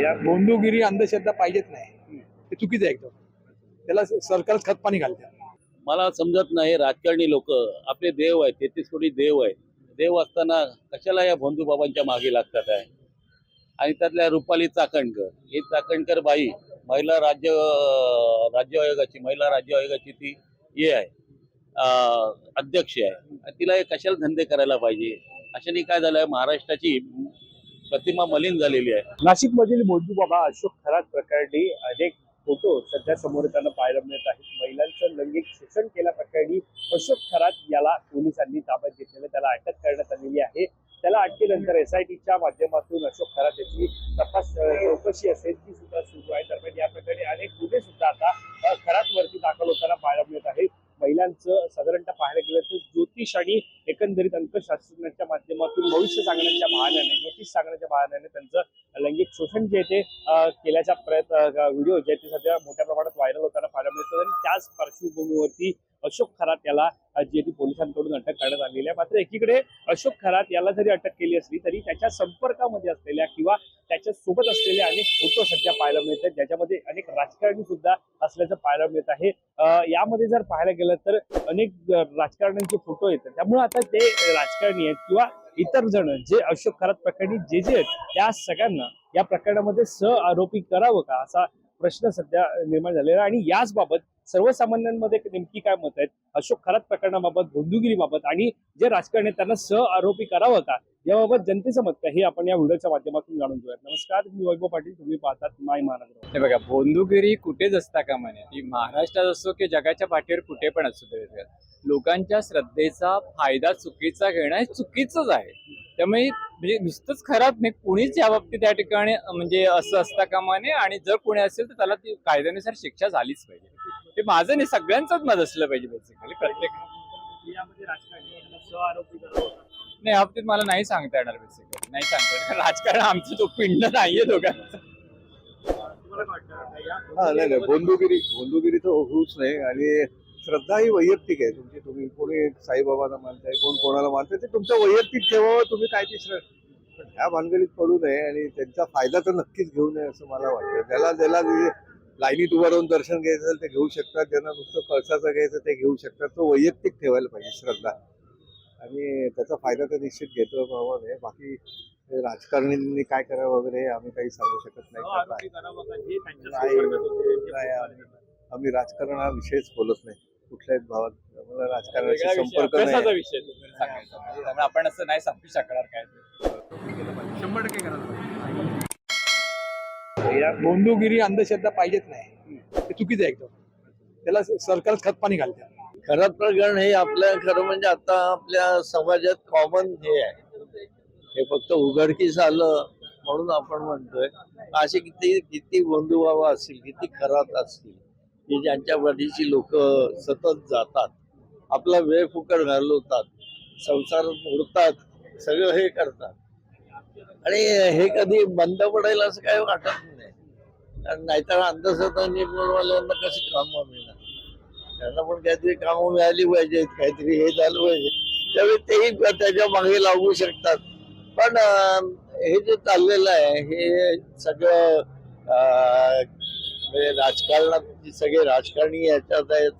या गोंधळगिरी अंधश्रद्धा पाहिजेच नाही, ते चुकीचं आहे एकदम. त्याला सरकार खतपाणी घालते. मला समजत नाही, राजकारणी लोक आपले देव आहेत, 33 कोटी देव आहेत. देव असताना कशाला या भोंदूबाबांच्या मागे लागतात आहे. आणि त्यातल्या रुपाली चाकणकर, ही चाकणकर बाई महिला राज्य आयोगाची ती हे आहे, अध्यक्ष आहे. तिला हे कशाला धंदे करायला पाहिजे. अशाने काय झालंय, महाराष्ट्राची प्रतिमा मलिन झालेली आहे. नाशिक मधील भोंदूबाबा अशोक खरात प्रकरणी अनेक फोटो सध्या समोर येताना पाहायला मिळत आहेत. महिलांचं लैंगिक शोषण केल्याप्रकरणी अशोक खरात याला पोलिसांनी ताब्यात घेतलेलं, त्याला अटक करण्यात आलेली आहे. त्याला अटकेनंतर SITच्या माध्यमातून अशोक खरात याची तपास चौकशी असेल ती सुद्धा सुरू आहे. दरम्यान या प्रकरणी अनेक गुन्हे सुद्धा आता खरात वरती दाखल होताना पाहायला मिळत आहे. महिलांचं साधारणतः पाहायला गेलं तर ज्योतिष आणि एकंदरीत अंकशास्त्राच्या माध्यमातून भविष्य सांगण्याच्या बहाण्याने, ज्योतिष सांगण्याच्या बहाण्याने त्यांचं लैंगिक शोषण जे ते केल्याचा व्हिडिओ जे ते सध्या मोठ्या प्रमाणात व्हायरल होताना पाहायला मिळतो. आणि त्याच पार्श्वभूमीवरती अशोक खरात याला जे ती पोलिसांकडून अटक करण्यात आलेली आहे. मात्र एकीकडे अशोक खरात याला जरी अटक केली असली तरी त्याच्या संपर्कामध्ये असलेल्या किंवा त्याच्या सोबत असलेले अनेक फोटो सध्या पाहायला मिळत आहेत, ज्याच्यामध्ये अनेक राजकारणी सुद्धा असल्याचं पाहायला मिळत आहे. यामध्ये जर पाहायला गेलं तर अनेक राजकारण्यांचे फोटो येतात. त्यामुळे आता ते राजकारणी आहेत किंवा इतर जण जे अशोक खरात प्रकरणी जे आहेत त्या सगळ्यांना या प्रकरणामध्ये आरोपी करावं का, असा प्रश्न सध्या निर्माण झालेला. आणि याच बाबत सर्वसामान्यांमध्ये नेमकी काय मत आहेत अशोक खरात प्रकरणाबाबत, भोंदूगिरीबाबत, आणि जे राजकारणी त्यांना आरोपी करावं का याबाबत जनतेचं मत काय हे आपण या व्हिडिओच्या माध्यमातून जाणून घेऊयात. नमस्कार, मी वैभव पाटील, तुम्ही पाहतात माय महानगर. हे बघा, भोंदूगिरी कुठेच असता कामा नये. ती महाराष्ट्रात असो की जगाच्या पाठीवर कुठे पण असू दे, लोकांच्या श्रद्धेचा फायदा चुकीचा घेणं हे चुकीचंच आहे. त्यामुळे म्हणजे नुसतंच खराब नाही, कुणीच या बाबतीत त्या ठिकाणी म्हणजे असं असता कामा नये. आणि जर कोणी असेल तर त्याला ती कायद्यानुसार शिक्षा झालीच पाहिजे. ते माझं नाही, सगळ्यांचंच मत असलं पाहिजे बेसिकली. प्रत्येक नाही, या बाबतीत मला नाही सांगता येणार, बेसिकली नाही सांगता येणार. राजकारण आमचं तो पिंड नाहीये दोघांचं. नाही, भोंदूगिरी तर होऊच नाही. आणि श्रद्धा ही वैयक्तिक आहे तुमची. तुम्ही कोणी साईबाबांना मानताय, कोण कोणाला मानताय, ते तुमचं वैयक्तिक ठेवावं. तुम्ही काय ती पण ह्या भानगडीत पडू नये आणि त्यांचा फायदा तर नक्कीच घेऊ नये असं मला वाटतं. ज्याला लाईनीत उभं राहून दर्शन घ्यायचं असेल ते घेऊ शकतात, ज्यांना नुसतं कळसाचं घ्यायचं ते घेऊ शकतात. तो वैयक्तिक ठेवायला पाहिजे श्रद्धा, आणि त्याचा फायदा तर निश्चित घेतो बाबा नाही. बाकी राजकारण्यांनी काय करावं वगैरे आम्ही काही सांगू शकत नाही. आम्ही राजकारण हा विषयच बोलत नाही कुठल्याच भावात. मला राजकारणाशी संपर्क नाही. विषय त्यामुळे आपण असं नाही सांगू शकणार काय. 100% करायला या गोंधळगिरी अंधश्रद्धा पाहिजेच नाही, ते चुकीचं आहे एकदम. त्याला सरकार खतपाणी घालते. खरात प्रकरण हे आपल्या खरं म्हणजे आता आपल्या समाजात कॉमन हे आहे. हे फक्त उघडकीस आलं म्हणून आपण म्हणतोय. असे किती बंधुभाव असतील, किती खरात असतील की ज्यांच्या पाठीची लोक सतत जातात, आपला वेळ फुकट घालवतात, संसार मोडतात, सगळं हे करतात. आणि हे कधी बंद पडेल असं काही वाटत नाही. कारण नाहीतर अंधश्रद्धा निर्मूलवाल्यांना कशी कामं मिळणार, त्यांना पण काहीतरी कामं मिळाली पाहिजेत, काहीतरी हे झालं पाहिजे. त्यावेळी तेही त्याच्या मागे लागू शकतात. पण हे जे चाललेलं आहे हे सगळं म्हणजे राजकारणात सगळे राजकारणी याच्यात आहेत,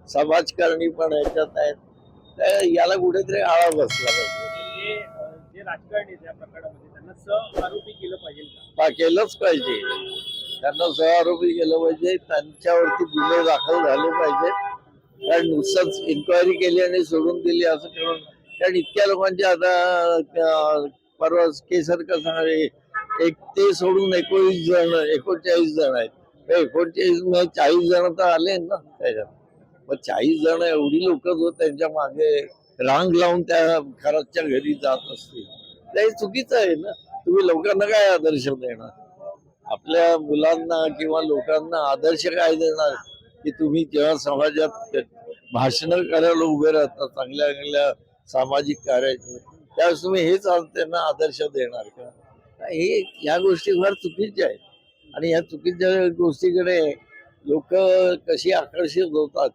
समाजकारणी पण याच्यात आहेत. तर याला कुठेतरी आळा बसला पाहिजे. जे राजकारणी त्या प्रकरणामध्ये त्यांना आरोपी केलं पाहिजे केलंच पाहिजे. त्यांना आरोपी केलं पाहिजे. त्यांच्यावरती गुन्हे दाखल झाले पाहिजेत. कारण नुसतंच इन्क्वायरी केली आणि सोडून दिली असं करून, कारण इतक्या लोकांचे आता परवा केसर कसं आहे, एक ते सोडून 39 जण आहेत. 39 40 जण तर आले ना त्याच्यात. मग 40 जण एवढी लोक जो त्यांच्या मागे रांग लावून त्या खरातच्या घरी जात असतील, ते चुकीचं आहे ना. तुम्ही लोकांना काय आदर्श देणार? आपल्या मुलांना किंवा लोकांना आदर्श काय देणार की तुम्ही जेव्हा समाजात भाषणं करायला उभे राहता चांगल्या चांगल्या सामाजिक कार्याचे, त्यावेळेस तुम्ही हेच त्यांना आदर्श देणार का? हे या गोष्टी फार चुकीच्या आहेत. आणि या चुकीच्या गोष्टीकडे लोक कशी आकर्षित होतात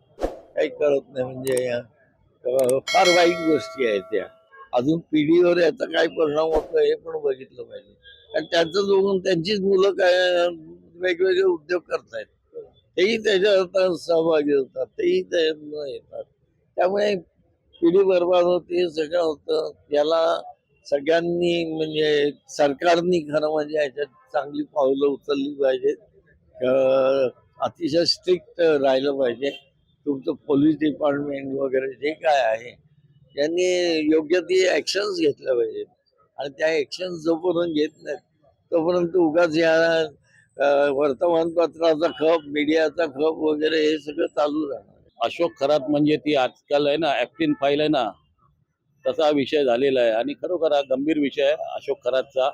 काही कळत नाही. म्हणजे फार वाईट गोष्टी आहेत त्या. अजून पिढीवर याचा काय परिणाम होतो हे पण बघितलं पाहिजे. आणि त्यांचं बघून त्यांचीच मुलं काय वेगवेगळे उद्योग करतायत, तेही त्याच्यात सहभागी होतात, तेही त्याच्यात येतात. त्यामुळे पिढी बरबाद होते, सगळं होतं. याला सगळ्यांनी म्हणजे सरकारनी खरं म्हणजे याच्यात चांगली पावलं उचलली पाहिजेत. अतिशय स्ट्रिक्ट राहिलं पाहिजे. तुमचं पोलीस डिपार्टमेंट वगैरे जे काय आहे त्यांनी योग्य ती ऍक्शन्स घेतल्या पाहिजेत. आणि त्या ऍक्शन्स जोपर्यंत घेत नाहीत तोपर्यंत उगाच या वर्तमानपत्राचा खप, मीडियाचा खप वगैरे हे सगळं चालू राहणार. अशोक खरात म्हणजे ती आजकाल आहे ना ऍक्टिन फाईल आहे ना, तसा विषय झालेला आहे आणि खरोखर हा गंभीर विषय आहे अशोक खरातचा.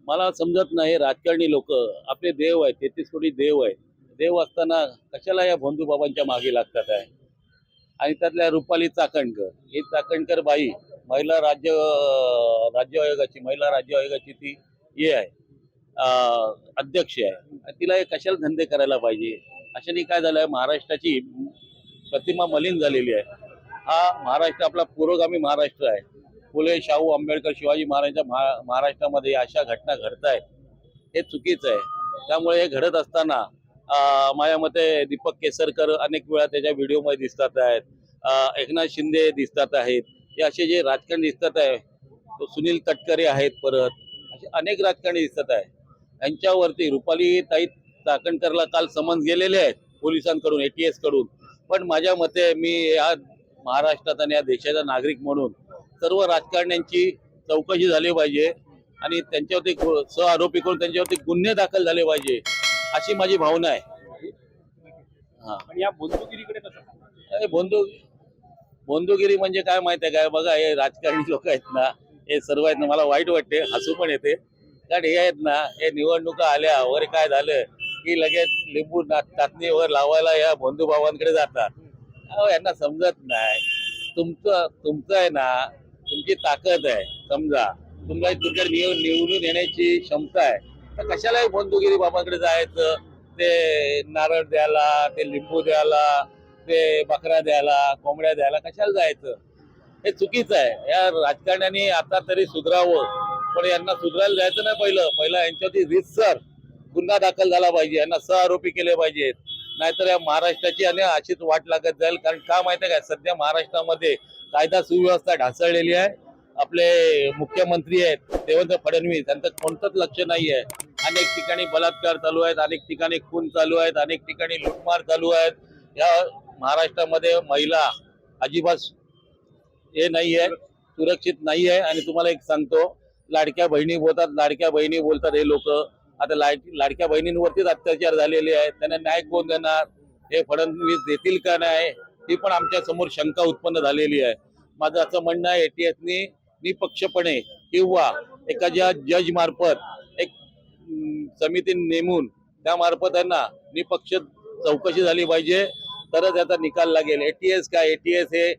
मला समजत नाही, राजकारणी लोक आपले देव आहेत, 33 कोटी देव आहेत, देव असताना कशाला या भोंदूबाबांच्या मागे लागतात आहे. आणि त्यातल्या रुपाली चाकणकर, ही चाकणकर बाई महिला राज्य आयोगाची ती हे आहे, अध्यक्ष आहे. आणि तिला हे कशाला धंदे करायला पाहिजे. अशाने काय झालंय, महाराष्ट्राची प्रतिमा मलिन झालेली आहे. हा महाराष्ट्र आपला पुरोगामी महाराष्ट्र आहे. फुले, शाहू, आंबेडकर, शिवाजी महाराजांच्या महाराष्ट्रामध्ये अशा घटना घडत आहेत, हे चुकीचं आहे. त्यामुळे हे घडत असताना माझ्या मते दीपक केसरकर अनेक वेळा त्याच्या व्हिडिओमध्ये दिसतात आहेत, एकनाथ शिंदे दिसतात आहेत, हे असे जे राजकारणी दिसतात आहे, तो सुनील तटकरे आहेत, परत असे अनेक राजकारणी दिसत आहे. यांच्यावरती रुपाली ताई चाकणकरला काल समन्स गेलेले आहेत पोलिसांकडून, ATS कडून. पण माझ्या मते मी या महाराष्ट्रात आणि या देशाचा नागरिक म्हणून सर्व राजकारण्यांची चौकशी झाली पाहिजे आणि त्यांच्यावरती सहआरोपी करून त्यांच्यावरती गुन्हे दाखल झाले पाहिजे, अशी माझी भावना आहे. हा, पण या बंधुगिरीकडे कसं अरे बंधुगिरी म्हणजे काय माहित आहे काय, बघा हे राजकारणी लोक आहेत ना, हे सर्व आहेत ना, मला वाईट वाटते, हसू पण येते. कारण हे आहेत ना, हे निवडणुका आल्या वगैरे काय झालं की लगेच लिंबू टाचणी वगैरे लावायला या बंधुभावांकडे जातात. यांना समजत नाही, तुमचं आहे ना, तुमची ताकद आहे, समजा तुमच्या निवडून येण्याची क्षमता आहे, तर कशाला बंधुगिरी बाबांकडे जायचं, ते नारळ द्यायला, ते लिंबू द्यायला, ते बकरा द्यायला, कोंबड्या द्यायला कशाला जायचं. हे चुकीचं आहे. या राजकारण्यांनी आता तरी सुधरावं, पण यांना सुधरायला जायचं नाही. पहिलं यांच्यावरती रीतसर गुन्हा दाखल झाला पाहिजे, यांना सहआरोपी केले पाहिजेत, नाहीतर या महाराष्ट्राची आणि अशीच वाट लागत जाईल. कारण का माहिती आहे काय, सध्या महाराष्ट्रामध्ये कायदा सुव्यवस्था ढासळलेली आहे. आपले मुख्यमंत्री आहेत देवेंद्र फडणवीस, त्यांचं कोणतंच लक्ष नाही आहे. अनेक ठिकाणी बलात्कार चालू आहेत, अनेक ठिकाणी खून चालू आहेत, अनेक ठिकाणी लुटमार चालू आहेत. या महाराष्ट्रामध्ये महिला अजिबात हे नाही आहे, सुरक्षित नाही आहे. आणि तुम्हाला एक सांगतो, लाडक्या बहिणी बोलतात हे लोक. आता लाडक्या बहिणींवरतीच अत्याचार झालेले आहेत, त्यांना न्याय कोण देणार, हे फडणवीस देतील का नाही, ही पण आमच्या समोर शंका उत्पन्न झालेली आहे. माझं असं म्हणणं आहे, ATSनी निपक्षपणे किंवा एखाद्या जज मार्फत एक समिती नेमून त्यामार्फत त्यांना निपक्ष चौकशी झाली पाहिजे, तरच याचा निकाल लागेल. ATS काय, ATS हे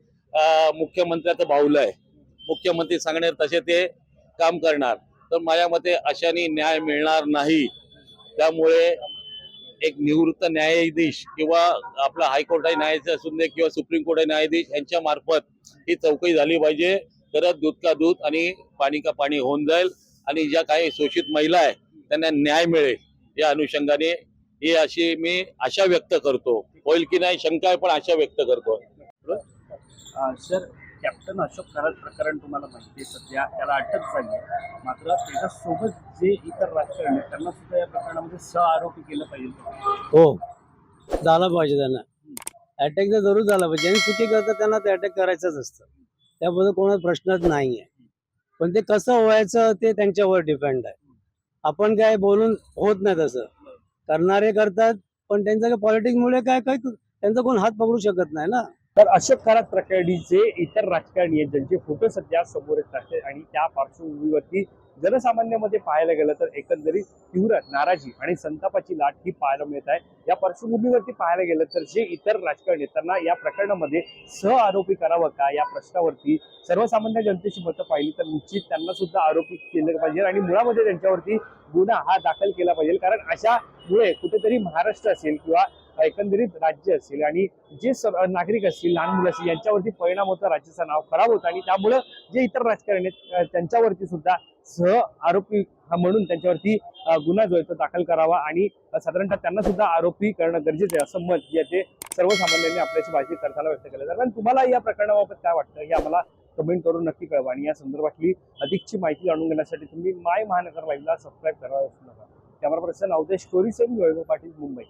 मुख्यमंत्र्याचं बाहुलं आहे, मुख्यमंत्री सांगणार तसे ते काम करणार. तर माझ्या मते अशाने न्याय मिळणार नाही. त्यामुळे एक निवृत्त न्यायाधीश किंवा आपला हायकोर्ट न्यायाधीश असून दे किंवा सुप्रीम कोर्ट न्यायाधीश यांच्या मार्फत ही चौकशी झाली पाहिजे, तरच दूध का दूध आणि पाणी का पाणी होऊन जाईल. आणि ज्या काही शोषित महिला आहे त्यांना न्याय मिळेल, या अनुषंगाने ही अशी मी आशा व्यक्त करतो. होईल की नाही शंका आहे, पण आशा व्यक्त करतो. सर, कॅप्टन अशोक खरात प्रकरण तुम्हाला माहिती आहे, सध्या त्याला अटक झाली, मात्र त्याच्यासोबत जे इतर राजकारणी आहेत त्यांना सुद्धा या प्रकरणामध्ये सहआरोपी केलं पाहिजे. हो, झालं पाहिजे. त्यांना अटॅक तर जरूर झाला पाहिजे. ज्यांनी चुकी करतात त्यांना ते अटॅक करायचंच असतं, त्याबद्दल कोणाचा प्रश्नच नाही आहे. पण ते कसं व्हायचं ते त्यांच्यावर डिपेंड आहे. आपण काय बोलून होत नाही, तसं करणारे करतात, पण त्यांचं काय पॉलिटिक्समुळे काय त्यांचा कोण हात पकडू शकत नाही ना. तर अशोक खरात प्रकरणी जे इतर राजकारणी आहेत ज्यांचे फोटो सध्या समोर येत आहेत आणि त्या पार्श्वभूमीवरती जनसामान्यामध्ये पाहायला गेलं तर एकंदरीत तीव्र नाराजी आणि संतापाची लाट ही पाहायला मिळत आहे. या पार्श्वभूमीवरती पाहायला गेलं तर जे इतर राजकारणी आहेत त्यांना या प्रकरणामध्ये सहआरोपी करावं का, या प्रश्नावरती सर्वसामान्य जनतेची मतं पाहिली तर निश्चित त्यांना सुद्धा आरोपी केलं पाहिजे आणि मुळामध्ये त्यांच्यावरती गुन्हा हा दाखल केला पाहिजे. कारण अशामुळे कुठेतरी महाराष्ट्र असेल किंवा एकंदरीत राज्य असेल आणि जे नागरिक असतील, लहान मुलं असतील, यांच्यावरती परिणाम होता, राज्याचं नाव खराब होतं आणि त्यामुळं जे इतर राजकारणी आहेत त्यांच्यावरती सुद्धा सह आरोपी म्हणून त्यांच्यावरती गुन्हा जो आहे तो दाखल करावा आणि साधारणतः त्यांना सुद्धा आरोपी करणं गरजेचं आहे असं मत जे ते सर्वसामान्यांनी आपल्याशी भाषी करताना व्यक्त केलं. दरम्यान तुम्हाला या प्रकरणाबाबत काय वाटतं हे आम्हाला कमेंट करून नक्की कळवा आणि या संदर्भातली अधिकची माहिती जाणून घेण्यासाठी तुम्ही माय महानगर लाईव्हला सबस्क्राईब करायला विसरू नका. कॅमेरा पर्सन अवधेश कोरी, वैभव पाटील, मुंबई.